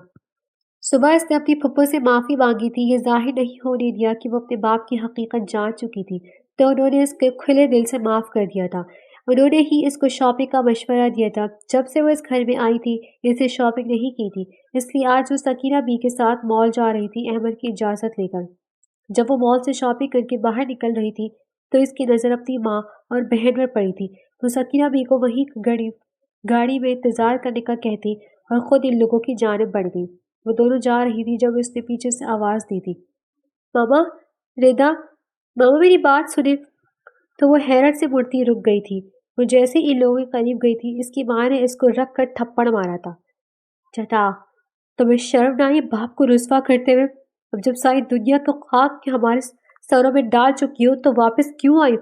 صبح اس نے اپنی پھپھو سے معافی مانگی تھی۔ یہ ظاہر نہیں ہونے دیا کہ وہ اپنے باپ کی حقیقت جان چکی تھی، تو انہوں نے اس کے کھلے دل سے معاف کر دیا تھا۔ انہوں نے ہی اس کو شاپنگ کا مشورہ دیا تھا۔ جب سے وہ اس گھر میں آئی تھی اسے شاپنگ نہیں کی تھی، اس لیے آج وہ سکینہ بی کے ساتھ مال جا رہی تھی احمد کی اجازت لے کر۔ جب وہ مال سے شاپنگ کر کے باہر نکل رہی تھی تو اس کی نظر اپنی ماں اور بہن پر پڑی تھی۔ وہ سکینہ بی کو وہیں گاڑی میں انتظار کرنے کا کہتی اور خود ان لوگوں کی جانب بڑھ گئی۔ وہ دونوں جا رہی تھی جب اس نے پیچھے سے آواز دی تھی، ماما، ردا، ماما میری بات سنیں۔ تو وہ حیرت سے مڑتی رک گئی تھی۔ وہ جیسے ان لوگوں کے قریب گئی تھی اس کی ماں نے اس کو رکھ کر تھپڑ مارا تھا۔ چٹا، تمہیں شرم نہ آئی باپ کو رسوا کرتے ہوئے؟ اب جب ساری دنیا تو خاک کے ہمارے سروں میں ڈال چکی ہو تو واپس کیوں آئی؟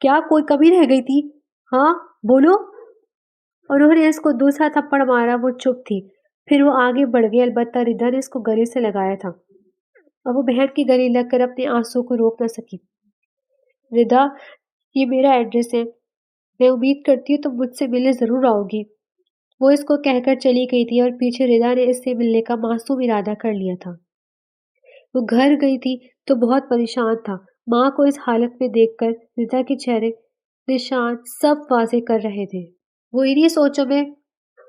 کیا کوئی کمی رہ گئی تھی؟ ہاں بولو۔ انہوں نے اس کو دوسرا تھپڑ مارا۔ وہ چپ تھی، پھر وہ آگے بڑھ گئی، البتہ ردا نے اس کو گلے سے لگایا تھا اور وہ بہن کی گلے لگ کر اپنے آنسو کو روک نہ سکی۔ ردا، یہ میرا ایڈریس ہے، میں امید کرتی ہوں تم مجھ سے ملنے ضرور آؤ گی۔ وہ اس کو کہہ کر چلی گئی تھی اور پیچھے ردا نے اس سے ملنے کا معصوم ارادہ کر لیا تھا۔ وہ گھر گئی تھی تو بہت پریشان تھا۔ ماں کو اس حالت میں دیکھ کر ردا کے چہرے نشان سب واضح کر رہے تھے۔ وہ انہی سوچوں میں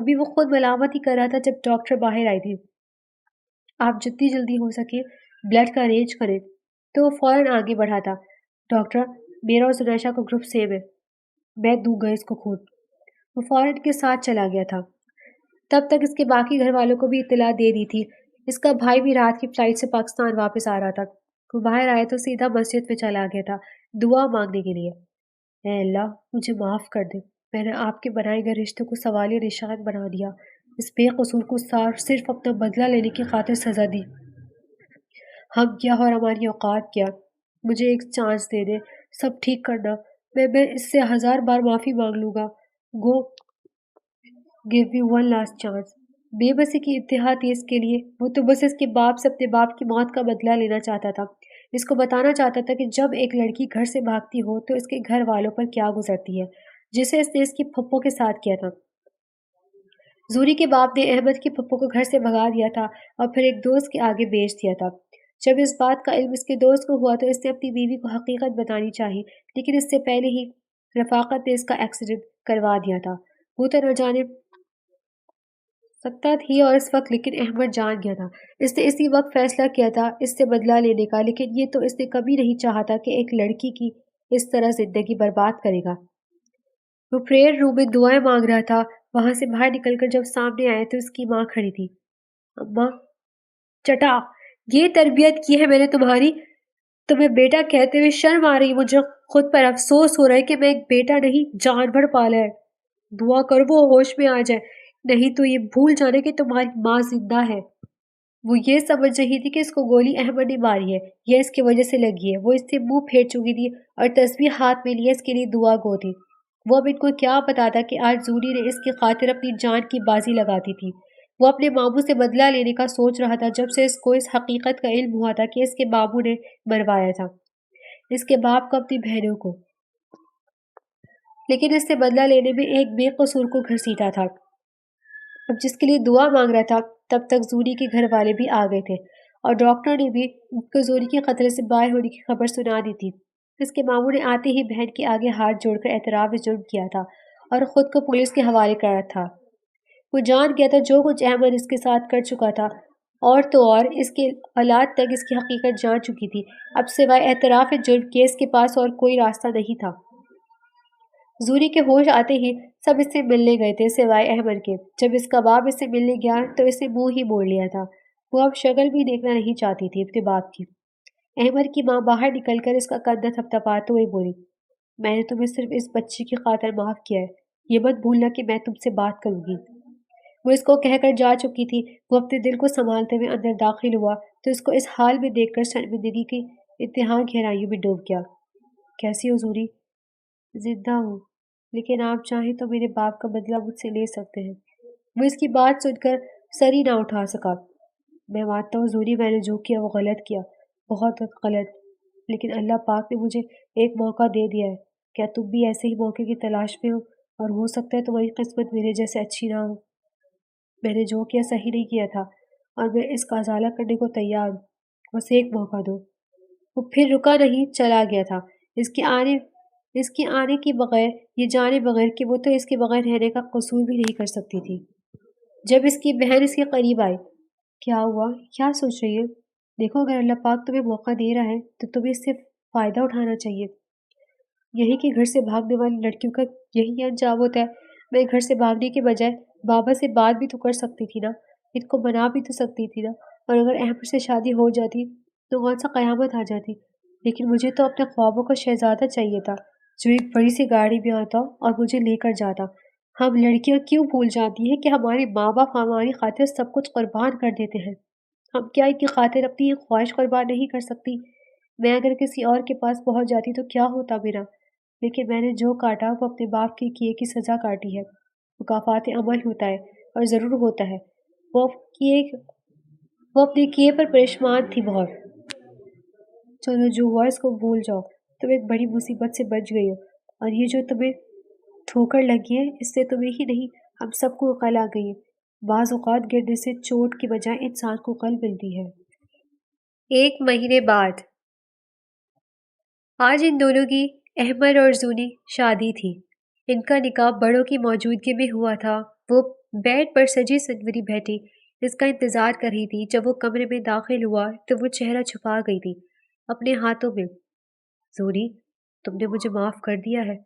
ابھی وہ خود ملامت ہی کر رہا تھا جب ڈاکٹر باہر آئی تھی۔ آپ جتنی جلدی ہو سکے بلڈ کا ارینج کریں۔ تو وہ فوراً آگے بڑھا تھا۔ ڈاکٹر، میرا اور زنیشا کو گروپ سیم ہے، میں دوں گا اس کو خون۔ وہ فوراً کے ساتھ چلا گیا تھا۔ تب تک اس کے باقی گھر والوں کو بھی اطلاع دے دی تھی۔ اس کا بھائی بھی رات کی فلائٹ سے پاکستان واپس آ رہا تھا۔ وہ باہر آیا تو سیدھا مسجد میں چلا گیا تھا دعا مانگنے کے لیے۔ اے اللہ، مجھے معاف کر دے، میں نے آپ کے بنائے گئے رشتے کو سوالیہ نشان بنا دیا، اس بے قصور کو صرف اپنا بدلہ لینے کی خاطر سزا دی۔ ہم کیا اور ہماری اوقات کیا؟ مجھے ایک چانس دے دے، سب ٹھیک کرنا، میں اس سے 1000 بار معافی مانگ لوں گا۔ Go give me one last chance. بے بسی کی انتہا تھی اس کے لیے۔ وہ تو بس اس کے باپ سے اپنے باپ کی موت کا بدلہ لینا چاہتا تھا۔ اس کو بتانا چاہتا تھا کہ جب ایک لڑکی گھر سے بھاگتی ہو تو اس کے گھر والوں پر کیا گزرتی ہے، جسے اس نے اس کی پھپھو کے ساتھ کیا تھا۔ زوری کے باپ نے احمد کی پھپھو کو گھر سے بھگا دیا تھا اور پھر ایک دوست کے آگے بیچ دیا تھا۔ جب اس بات کا علم اس کے دوست کو ہوا تو اس نے اپنی بیوی کو حقیقت بتانی چاہی، لیکن اس سے پہلے ہی رفاقت نے اس کا ایکسیڈنٹ کروا دیا تھا۔ وہ تو نہ جانے سکتا تھی اور اس وقت، لیکن احمد جان گیا تھا۔ اس نے اسی وقت فیصلہ کیا تھا اس سے بدلہ لینے کا، لیکن یہ تو اس نے کبھی نہیں چاہا تھا کہ ایک لڑکی کی اس طرح زندگی برباد کرے گا۔ وہ پریئر روم میں دعائیں مانگ رہا تھا۔ وہاں سے باہر نکل کر جب سامنے آئے تو اس کی ماں کھڑی تھی۔ اماں، چٹا، یہ تربیت کی ہے میں نے تمہاری؟ تمہیں بیٹا کہتے ہوئے شرم آ رہی؟ مجھے خود پر افسوس ہو رہا ہے کہ میں ایک بیٹا نہیں جانور پالا ہے۔ دعا کرو وہ ہوش میں آ جائے، نہیں تو یہ بھول جانا کہ تمہاری ماں زندہ ہے۔ وہ یہ سمجھ رہی تھی کہ اس کو گولی احمد نے ماری ہے یا اس کی وجہ سے لگی ہے۔ وہ اس سے منہ پھیر چکی تھی اور تسبیح ہاتھ میں لیے اس کے لیے دعا گو تھی۔ وہ اب ان کو کیا بتاتا کہ آج زوری نے اس کی خاطر اپنی جان کی بازی لگاتی تھی۔ وہ اپنے ماموں سے بدلہ لینے کا سوچ رہا تھا جب سے اس کو اس حقیقت کا علم ہوا تھا کہ اس کے ماموں نے مروایا تھا اس کے باپ کو اپنی بہنوں کو، لیکن اس سے بدلہ لینے میں ایک بے قصور کو گھسیٹا تھا۔ اب جس کے لیے دعا مانگ رہا تھا تب تک زوری کے گھر والے بھی آ گئے تھے اور ڈاکٹر نے بھی ان کو زوری کے خطرے سے باہر ہونے کی خبر سنا دی تھی۔ اس کے ماموں نے آتے ہی بہن کے آگے ہاتھ جوڑ کر اعتراف جرم کیا تھا اور خود کو پولیس کے حوالے کر رہا تھا۔ وہ جان گیا تھا جو کچھ احمد اس کے ساتھ کر چکا تھا، اور تو اور اس کے اولاد تک اس کی حقیقت جان چکی تھی۔ اب سوائے اعتراف جرم کے اس کے پاس اور کوئی راستہ نہیں تھا۔ زوری کے ہوش آتے ہی سب اس سے ملنے گئے تھے سوائے احمد کے۔ جب اس کا باپ اس سے ملنے گیا تو اسے منہ ہی موڑ لیا تھا۔ وہ اب شکل بھی دیکھنا نہیں چاہتی تھی اپنے باپ کی۔ احمد کی ماں باہر نکل کر اس کا کندھا تھپتھپاتے ہوئے بولی، میں نے تمہیں صرف اس بچی کی خاطر معاف کیا ہے، یہ مت بھولنا کہ میں تم سے بات کروں گی۔ وہ اس کو کہہ کر جا چکی تھی۔ وہ اپنے دل کو سنبھالتے ہوئے اندر داخل ہوا تو اس کو اس حال میں دیکھ کر شرمندگی کی انتہا گہرائیوں میں ڈوب گیا۔ کیسی ہو زوری؟ زندہ ہوں، لیکن آپ چاہیں تو میرے باپ کا بدلہ مجھ سے لے سکتے ہیں۔ وہ اس کی بات سن کر سر ہی نہ اٹھا سکا۔ میں مانتا ہوں زوری، میں نے جو کیا وہ غلط کیا، بہت غلط، لیکن اللہ پاک نے مجھے ایک موقع دے دیا ہے۔ کیا تم بھی ایسے ہی موقع کی تلاش میں ہو؟ اور ہو سکتا ہے تمہاری قسمت میرے جیسے اچھی نہ ہو۔ میں نے جو کیا صحیح نہیں کیا تھا اور میں اس کا ازالہ کرنے کو تیار ہوں، بس ایک موقع دو۔ وہ پھر رکا نہیں، چلا گیا تھا۔ اس کے آنے کے بغیر، یہ جانے بغیر کہ وہ تو اس کے بغیر رہنے کا قصور بھی نہیں کر سکتی تھی۔ جب اس کی بہن اس کے قریب آئی، کیا ہوا؟ کیا سوچ رہی ہے؟ دیکھو، اگر اللہ پاک تمہیں موقع دے رہا ہے تو تمہیں اس سے فائدہ اٹھانا چاہیے۔ یہی کہ گھر سے بھاگنے والی لڑکیوں کا یہی انجام ہوتا ہے۔ میں گھر سے بھاگنے کے بجائے بابا سے بات بھی تو کر سکتی تھی نا، ان کو منا بھی تو سکتی تھی نا، اور اگر احمد سے شادی ہو جاتی تو کون سا قیامت آ جاتی۔ لیکن مجھے تو اپنے خوابوں کا شہزادہ چاہیے تھا جو ایک بڑی سی گاڑی میں آتا اور مجھے لے کر جاتا۔ ہم لڑکیاں کیوں بھول جاتی ہیں کہ ہمارے ماں باپ ہماری خاطر سب کچھ قربان کر دیتے ہیں؟ ہم کیا ان کی خاطر اپنی ایک خواہش قربان نہیں کر سکتی؟ میں اگر کسی اور کے پاس پہنچ جاتی تو کیا ہوتا میرا؟ لیکن میں نے جو کاٹا وہ اپنے باپ کے کیے کی سزا کاٹی ہے۔ مکافات عمل ہوتا ہے اور ضرور ہوتا ہے۔ وہ اپنے کیے پر پریشان تھی بہت۔ چلو جو ہوا اس کو بھول جاؤ، تم ایک بڑی مصیبت سے بچ گئی ہو، اور یہ جو تمہیں ٹھوکر لگی ہے اس سے تمہیں ہی نہیں ہم سب کو عقل آ گئی ہے۔ بعض اوقات گرنے سے چوٹ کی بجائے انسان کو عقل ملتی ہے۔ 1 مہینے بعد آج ان دونوں کی، احمد اور زونی، شادی تھی۔ ان کا نکاح بڑوں کی موجودگی میں ہوا تھا۔ وہ بیڈ پر سجی سنوری بیٹھی اس کا انتظار کر رہی تھی۔ جب وہ کمرے میں داخل ہوا تو وہ چہرہ چھپا گئی تھی اپنے ہاتھوں میں۔ زوری، تم نے مجھے معاف کر دیا ہے؟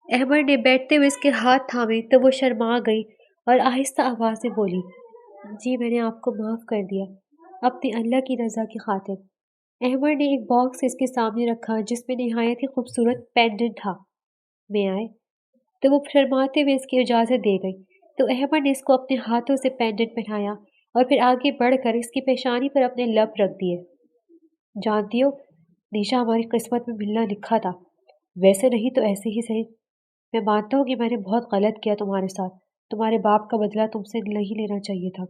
احمد نے بیٹھتے ہوئے اس کے ہاتھ تھامے تو وہ شرما گئی اور آہستہ آواز میں بولی، جی میں نے آپ کو معاف کر دیا، اپنی اللہ کی رضا کی خاطر۔ احمد نے ایک باکس اس کے سامنے رکھا جس میں نہایت ہی خوبصورت پینڈنٹ تھا۔ میں آئے تو وہ شرماتے ہوئے اس کی اجازت دے گئی تو احمد نے اس کو اپنے ہاتھوں سے پینڈنٹ پہنایا اور پھر آگے بڑھ کر اس کی پیشانی پر اپنے لب رکھ دیے۔ جانتی ہو، نیشا ہماری قسمت میں ملنا لکھا تھا، ویسے نہیں تو ایسے ہی صحیح۔ میں مانتا ہوں کہ میں نے بہت غلط کیا تمہارے ساتھ، تمہارے باپ کا بدلہ تم سے نہیں لینا چاہیے تھا،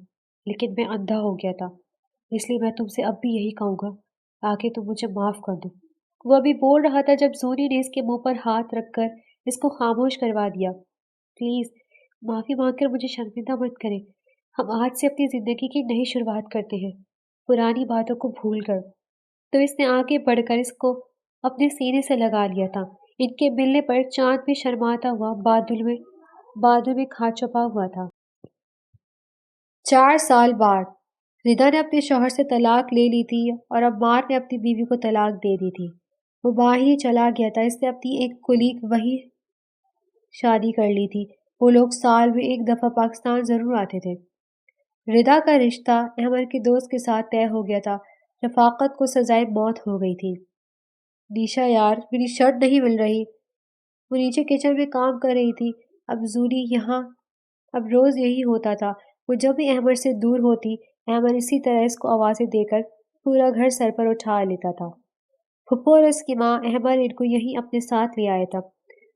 لیکن میں اندھا ہو گیا تھا، اس لیے میں تم سے اب بھی یہی کہوں گا تاکہ تم مجھے معاف کر دو۔ وہ ابھی بول رہا تھا جب زونی نے اس کے منہ پر ہاتھ رکھ کر اس کو خاموش کروا دیا۔ پلیز معافی مانگ کر مجھے شرمندہ مت کریں، ہم آج سے اپنی زندگی کی نئی شروعات کرتے ہیں، پرانی باتوں کو بھول کر۔ تو اس نے آگے بڑھ کر اس کو اپنے سینے سے لگا لیا تھا۔ ان کے ملنے پر چاند بھی شرماتا ہوا بادل میں کھا چھپا ہوا تھا۔ 4 سال بعد ردا نے اپنے شوہر سے طلاق لے لی تھی اور عمار نے اپنی بیوی کو طلاق دے دی تھی۔ وہ باہر ہی چلا گیا تھا۔ اس نے اپنی ایک کولیگ وہی شادی کر لی تھی۔ وہ لوگ سال میں ایک دفعہ پاکستان ضرور آتے تھے۔ ردا کا رشتہ احمد کے دوست کے ساتھ طے ہو گیا تھا۔ رفاقت کو سزائے موت ہو گئی تھی۔ نیشا یار، میری شرٹ نہیں مل رہی۔ وہ نیچے کچن میں کام کر رہی تھی۔ اب روز یہی ہوتا تھا۔ وہ جب بھی احمد سے دور ہوتی، احمد اسی طرح اس کو آوازیں دے کر پورا گھر سر پر اٹھا لیتا تھا۔ پھپھو اور اس کی ماں احمد ان کو یہیں اپنے ساتھ لے آیا تھا۔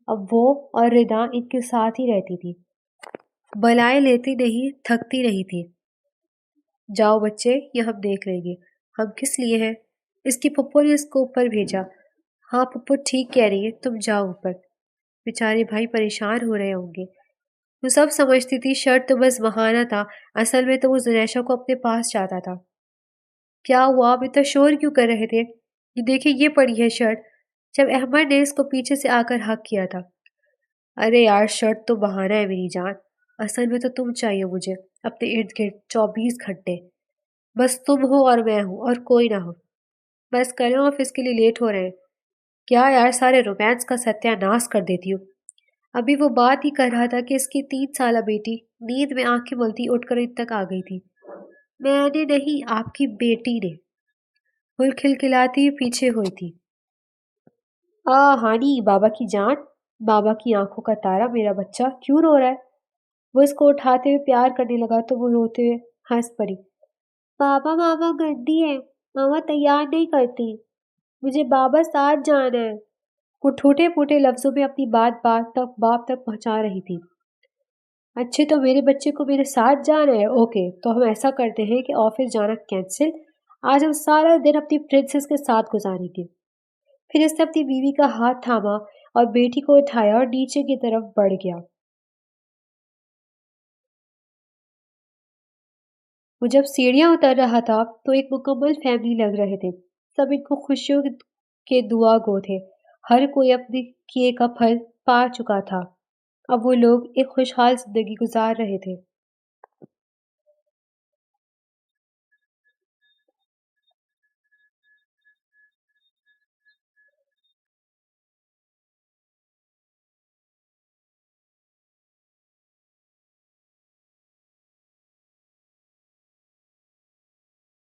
اب وہ اور ردا ان کے ساتھ ہی رہتی تھی۔ بلائیں لیتی نہیں، تھکتی نہیں تھی۔ جاؤ بچے، یہ ہم دیکھ لیں گے۔ ہم کس لیے ہیں؟ اس کی پھپھو نے اس کو اوپر بھیجا۔ ہاں پھپھو ٹھیک کہہ رہی ہے، تم جاؤ اوپر۔ بیچارے بھائی پریشان ہو رہے ہوں گے۔ وہ سب سمجھتی تھی شرٹ تو بس بہانہ تھا، اصل میں تو وہ زنیشا کو اپنے پاس چاہتا تھا۔ کیا ہوا، آپ اتنا شور کیوں کر رہے تھے؟ یہ دیکھیں، یہ پڑی ہے شرٹ، جب احمد نے اس کو پیچھے سے آ کر حق کیا تھا۔ ارے یار شرٹ تو بہانہ ہے میری جان، اصل میں تو تم چاہیے مجھے اپنے ارد گرد 24 گھنٹے، بس تم ہو اور میں ہوں اور کوئی نہ ہو۔ بس کرو، آفس کے لیے لیٹ ہو رہے ہیں۔ کیا یار سارے رومانس کا ستیہ ناش کر دیتی ہوں۔ ابھی وہ بات ہی کر رہا تھا کہ اس کی 3 سالہ بیٹی نیند میں آنکھیں ملتی اٹھ کر ان تک آ گئی تھی۔ میں نے نہیں، آپ کی بیٹی نے، وہ کھلکھلاتی پیچھے ہوئی تھی۔ ہانی بابا کی جان، بابا کی آنکھوں کا تارا، میرا بچہ کیوں رو رہا ہے؟ وہ اس کو اٹھاتے ہوئے پیار کرنے لگا تو وہ روتے ہوئے ہنس پڑی۔ بابا ماما گندی ہے، ماما تیار نہیں کرتی، مجھے بابا ساتھ جانا ہے۔ وہ ٹھوٹے پھوٹے لفظوں میں اپنی بات باپ تک پہنچا رہی تھی۔ اچھے تو میرے بچے کو میرے ساتھ جانا ہے، اوکے تو ہم ایسا کرتے ہیں کہ آفس جانا کینسل، آج ہم سارا دن اپنی پرنسس کے ساتھ گزاریں گے۔ پھر اس نے اپنی بیوی کا ہاتھ تھاما اور بیٹی کو اٹھایا اور نیچے کی طرف بڑھ گیا۔ وہ جب سیڑھیاں اتر رہا تھا تو ایک مکمل فیملی لگ رہے تھے۔ سب ان کو خوشیوں کے دعا گو تھے۔ ہر کوئی اپنے کیے کا پھل پا چکا تھا۔ اب وہ لوگ ایک خوشحال زندگی گزار رہے تھے۔